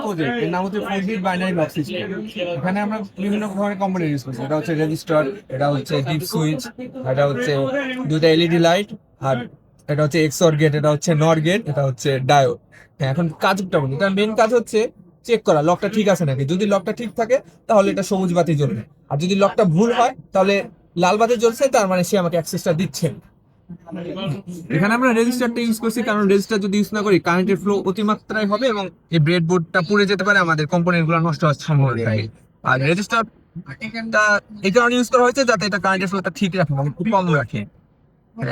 Project, এর নাম হচ্ছে 4-bit বাইনারি লক সিস্টেম। এখানে আমরা বিভিন্ন ধরনের কম্পোনেন্ট ইউজ করছি। এটা হচ্ছে রেজিস্টার, এটা হচ্ছে ডিপ সুইচ, এটা হচ্ছে দুইটা এলইডি লাইট, আর এটা হচ্ছে এক্সঅর গেট, এটা হচ্ছে নর গেট, এটা হচ্ছে ডায়োড। হ্যাঁ, এখন কাজটা বলি। এটা মেন কাজ হচ্ছে চেক করা লকটা ঠিক আছে নাকি। যদি লকটা ঠিক থাকে তাহলে এটা সবুজ বাতি জ্বলবে, আর যদি লকটা ভুল হয় তাহলে লাল বাতি জ্বলছে, তার মানে সে আমাকে অ্যাক্সেসটা দিচ্ছে। এখানে আমরা রেজিস্টারটা ইউজ করছি কারণ রেজিস্টার যদি ইউজ না করি কারেন্টের ফ্লো অতিমাত্রায় হবে এবং এই ব্রেড বোর্ডটা পুড়ে যেতে পারে, আমাদের কম্পোনেন্ট গুলো নষ্ট হওয়ার সম্ভাবনা থাকে। আর রেজিস্টারটা এই কারণে ইউজ করা হয়েছে যাতে এটা কারেন্টের ফ্লোটা ঠিক রাখে, মানে খুব কম রাখে।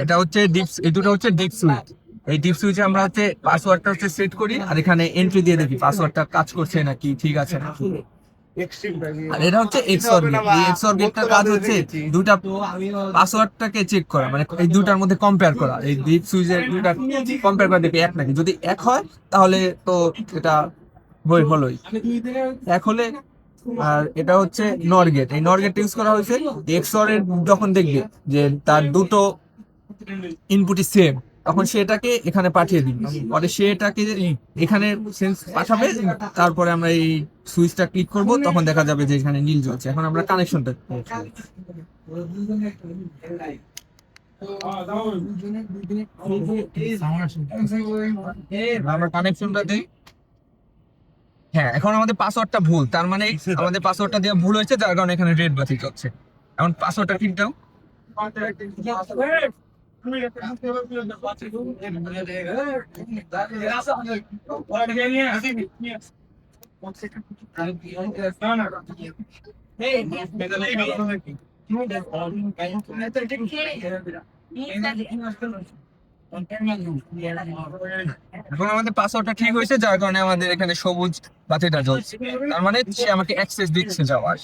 এটা হচ্ছে ডিপ, এই দুটো হচ্ছে ডিপ সুইচ। এই ডিপ সুইচে আমরা হচ্ছে পাসওয়ার্ডটা হচ্ছে সেট করি, আর এখানে এন্ট্রি দিয়ে দেখি পাসওয়ার্ডটা কাজ করছে নাকি, ঠিক আছে নাকি। আর এটা হচ্ছে এক্সঅর গেট। এই এক্সঅর গেটটার কাজ হচ্ছে দুটা পাসওয়ার্ডটাকে চেক করা, মানে এই দুটার মধ্যে কম্পেয়ার করা। এই ডিপ সুইচের দুটা কম্পেয়ার করে দেখি এক নাকি। যদি এক হয় তাহলে তো এটা হলোই, এক হলে। আর এটা হচ্ছে নর গেট। এই নর গেট ইউজ করা হয়েছে এক্সঅর এর, যখন দেখবে যে তার দুটো ইনপুটই সেম, তখন সেটাকে এখানে পাঠিয়ে দিবি, পরে সেটাকে এখানে সেন্স পাঠাবে। তারপরে আমরা এই সুইচটা ক্লিক করব, তখন দেখা যাবে যে এখানে নীল জ্বলছে। এখন আমরা কানেকশনটা আমরা কানেকশনটা দিই। হ্যাঁ, এখন আমাদের পাসওয়ার্ডটা ভুল, তার মানে আমাদের পাসওয়ার্ডটা দেওয়া ভুল হয়েছে, যার কারণে এখানে রেড বাতি জ্বলছে। এখন পাসওয়ার্ডটা ঠিক দাও। এখন আমাদের পাসওয়ার্ডটা ঠিক হয়েছে, যার কারণে আমাদের এখানে সবুজ বাতিটা জ্বলছে, তার মানে সে আমাকে অ্যাক্সেস দিচ্ছে যাওয়ার।